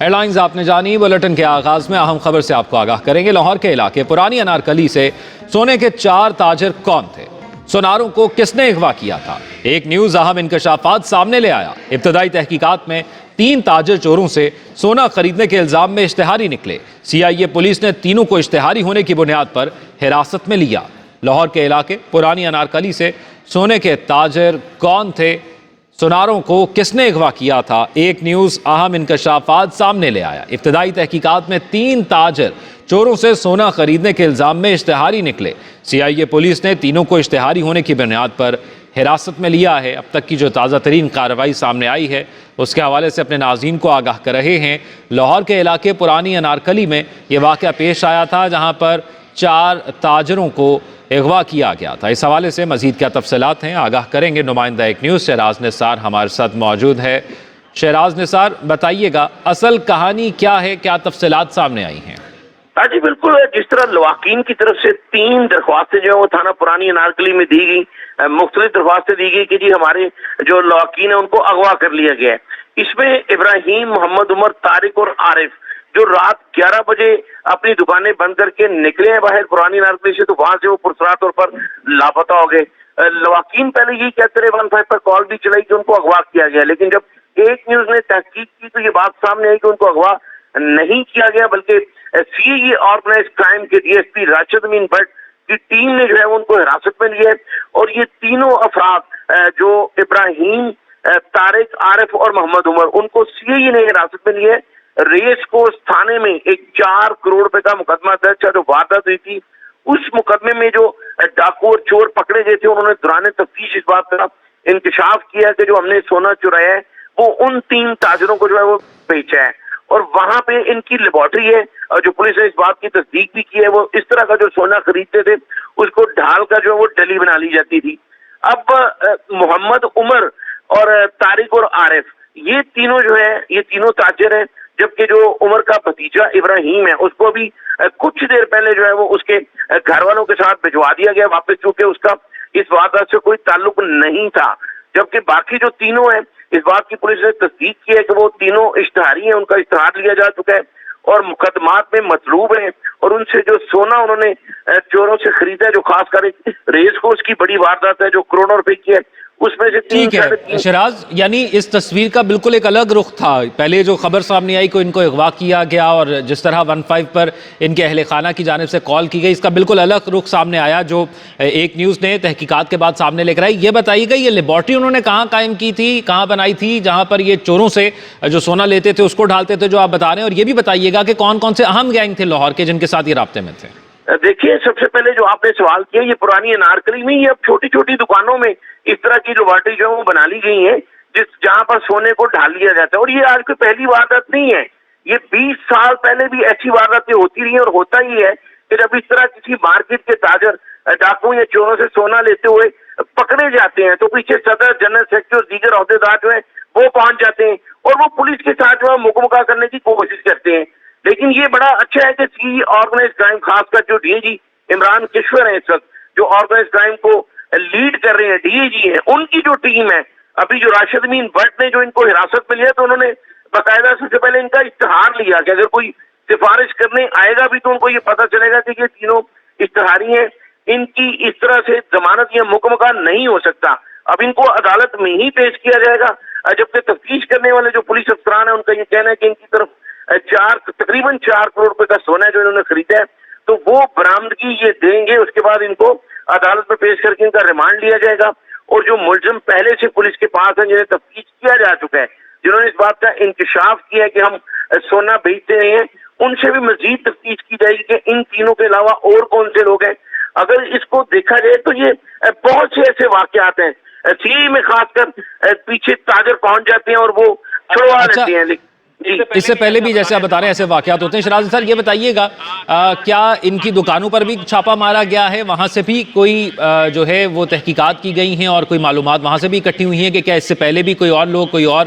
Year lines آپ نے جانی، بلٹن کے آغاز میں اہم خبر سے آپ کو آگاہ کریں گے۔ لاہور کے علاقے پرانی انارکلی سے سونے کے 4 تاجر کون تھے؟ سوناروں کو کس نے اغوا کیا تھا؟ ایک نیوز اہم انکشافات سامنے لے آیا۔ ابتدائی تحقیقات میں 3 تاجر چوروں سے سونا خریدنے کے الزام میں اشتہاری نکلے۔ CIA پولیس نے تینوں کو اشتہاری ہونے کی بنیاد پر حراست میں لیا۔ لاہور کے علاقے پرانی انارکلی سے سونے کے تاجر کون تھے؟ سوناروں کو کس نے اغوا کیا تھا؟ ایک نیوز اہم انکشافات سامنے لے آیا۔ ابتدائی تحقیقات میں 3 تاجر چوروں سے سونا خریدنے کے الزام میں اشتہاری نکلے۔ CIA پولیس نے تینوں کو اشتہاری ہونے کی بنیاد پر حراست میں لیا ہے۔ اب تک کی جو تازہ ترین کارروائی سامنے آئی ہے اس کے حوالے سے اپنے ناظرین کو آگاہ کر رہے ہیں۔ لاہور کے علاقے پرانی انارکلی میں یہ واقعہ پیش آیا تھا جہاں پر 4 تاجروں کو اغوا کیا گیا تھا۔ اس حوالے سے مزید کیا تفصیلات ہیں آگاہ کریں گے نمائندہ ایک نیوز شہراز نثار ہمارے ساتھ موجود ہے۔ شہراز نثار، بتائیے گا اصل کہانی کیا ہے، کیا تفصیلات سامنے آئی ہیں؟ جی بالکل، جس طرح لواحقین کی طرف سے 3 درخواستیں جو ہیں وہ تھانہ پرانی انارکلی میں دی گئی، مختلف درخواستیں دی گئی کہ جی ہمارے جو لواحقین ہیں ان کو اغوا کر لیا گیا ہے۔ اس میں ابراہیم، محمد عمر، طارق اور عارف جو رات 11 بجے اپنی دکانیں بند کر کے نکلے ہیں باہر پرانی انارکلی سے، تو وہاں سے وہ پرسرار طور پر لاپتہ ہو گئے۔ لواحقین پہلے یہی کہتے رہے، 15 پر کال بھی چلائی کہ ان کو اغوا کیا گیا، لیکن جب ایک نیوز نے تحقیق کی تو یہ بات سامنے آئی کہ ان کو اغوا نہیں کیا گیا، بلکہ CAE آرگنائز کرائم کے DSP راشد امین بٹ کی ٹیم نے جو ہے ان کو حراست میں لیا ہے۔ اور یہ تینوں افراد جو ابراہیم، طارق، عارف اور محمد عمر، ان کو CAE نے حراست میں لیا ہے۔ ریس کورس تھانے میں ایک 4 کروڑ روپے کا مقدمہ درج ہے جو واردات ہوئی تھی۔ اس مقدمے میں جو ڈاکو اور چور پکڑے گئے تھے انہوں نے دوران تفتیش اس بات کا انکشاف کیا کہ جو ہم نے سونا چرایا ہے وہ ان 3 تاجروں کو جو ہے وہ بیچا ہے، اور وہاں پہ ان کی لیبارٹری ہے اور جو پولیس نے اس بات کی تصدیق بھی کی ہے، وہ اس طرح کا جو سونا خریدتے تھے اس کو ڈھال کر جو ہے وہ ڈلی بنا لی جاتی تھی۔ اب محمد عمر اور طارق اور عارف یہ تینوں جو ہے یہ تینوں تاجر ہیں، جبکہ جو عمر کا بھتیجا ابراہیم ہے اس کو بھی کچھ دیر پہلے جو ہے وہ اس کے گھر والوں کے ساتھ بھجوا دیا گیا واپس، چونکہ اس کا اس واردات سے کوئی تعلق نہیں تھا۔ جبکہ باقی جو تینوں ہیں اس بات کی پولیس نے تصدیق کی ہے کہ وہ تینوں اشتہاری ہیں، ان کا اشتہار لیا جا چکا ہے اور مقدمات میں مطلوب ہیں، اور ان سے جو سونا انہوں نے چوروں سے خریدا ہے، جو خاص کر ریس کو اس کی بڑی واردات ہے جو کروڑوں روپے کی ہے، اس میں سے 3 ٹھیک ہے شہراز، یعنی اس تصویر کا بالکل ایک الگ رخ تھا۔ پہلے جو خبر سامنے آئی کہ ان کو اغوا کیا گیا اور جس طرح 15 پر ان کے اہل خانہ کی جانب سے کال کی گئی، اس کا بالکل الگ رخ سامنے آیا جو ایک نیوز نے تحقیقات کے بعد سامنے لے کر آئی۔ یہ بتائیے گا یہ لیبارٹری انہوں نے کہاں قائم کی تھی، کہاں بنائی تھی جہاں پر یہ چوروں سے جو سونا لیتے تھے اس کو ڈھالتے تھے جو آپ بتا رہے ہیں؟ اور یہ بھی بتائیے گا کہ کون کون سے اہم گینگ تھے لاہور کے جن کے ساتھ یہ رابطے میں تھے؟ دیکھیے، سب سے پہلے جو آپ نے سوال کیا، یہ پرانی انارکلی میں یہ اب چھوٹی چھوٹی دکانوں میں اس طرح کی لیبارٹری جو ہے وہ بنا لی گئی ہیں جہاں پر سونے کو ڈھال لیا جاتا ہے، اور یہ آج کوئی پہلی واردات نہیں ہے۔ یہ 20 سال پہلے بھی ایسی وارداتیں ہوتی رہی ہیں، اور ہوتا ہی ہے کہ جب اس طرح کسی مارکیٹ کے تاجر ڈاکو یا چوروں سے سونا لیتے ہوئے پکڑے جاتے ہیں تو پیچھے صدر، جنرل سیکرٹری اور دیگر عہدیدار جو ہیں وہ پہنچ جاتے ہیں اور وہ پولیس کے ساتھ جو ہے مکمکا کرنے کی کوشش کرتے ہیں۔ لیکن یہ بڑا اچھا ہے کہ CAE آرگنائز کرائم، خاص کر جو DIG عمران کشور ہیں اس وقت جو آرگنائز کرائم کو لیڈ کر رہے ہیں، DIG ہیں، ان کی جو ٹیم ہے، ابھی جو راشد امین بٹ نے جو ان کو حراست میں لیا تو انہوں نے باقاعدہ سب سے پہلے ان کا اشتہار لیا کہ اگر کوئی سفارش کرنے آئے گا بھی تو ان کو یہ پتہ چلے گا کہ یہ تینوں اشتہاری ہیں، ان کی اس طرح سے ضمانت یا مکمکا نہیں ہو سکتا۔ اب ان کو عدالت میں ہی پیش کیا جائے گا، جبکہ تفتیش کرنے والے جو پولیس افسران ہیں ان کا یہ کہنا ہے کہ ان کی طرف تقریباً 4 کروڑ روپے کا سونا ہے جو انہوں نے خریدا ہے، تو وہ برآمدگی یہ دیں گے، اس کے بعد ان کو عدالت میں پیش کر کے ان کا ریمانڈ لیا جائے گا۔ اور جو ملزم پہلے سے پولیس کے پاس ہیں جنہیں تفتیش کیا جا چکا ہے، جنہوں نے اس بات کا انکشاف کیا ہے کہ ہم سونا بیچتے رہے ہیں، ان سے بھی مزید تفتیش کی جائے گی کہ ان تینوں کے علاوہ اور کون سے لوگ ہیں۔ اگر اس کو دیکھا جائے تو یہ بہت سے ایسے واقعات ہیں، CAE میں خاص کر پیچھے تاجر پہنچ جاتے ہیں اور وہ چھڑوا لیتے ہیں۔ اس سے پہلے بھی جیسے آپ بتا رہے ہیں ایسے واقعات ہوتے ہیں۔ شہراز سر یہ بتائیے گا کیا ان کی دکانوں پر بھی چھاپا مارا گیا ہے، وہاں سے بھی کوئی جو ہے وہ تحقیقات کی گئی ہیں اور کوئی معلومات وہاں سے بھی اکٹھی ہوئی ہیں کہ کیا اس سے پہلے بھی کوئی اور لوگ کوئی اور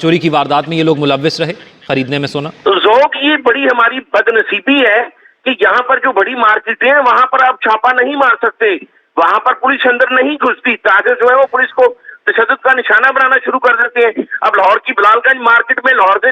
چوری کی واردات میں یہ لوگ ملوث رہے خریدنے میں سونا؟ ذوق، یہ بڑی ہماری بد نصیبی ہے کہ یہاں پر جو بڑی مارکیٹیں ہیں وہاں پر آپ چھاپا نہیں مار سکتے، وہاں پر پولیس اندر نہیں گھستی، تاجر جو ہے وہ پولیس کو تشدد کا نشانہ بنانا شروع کر دیتے ہیں۔ اب لاہور کی بلال گنج مارکیٹ میں لاہور سے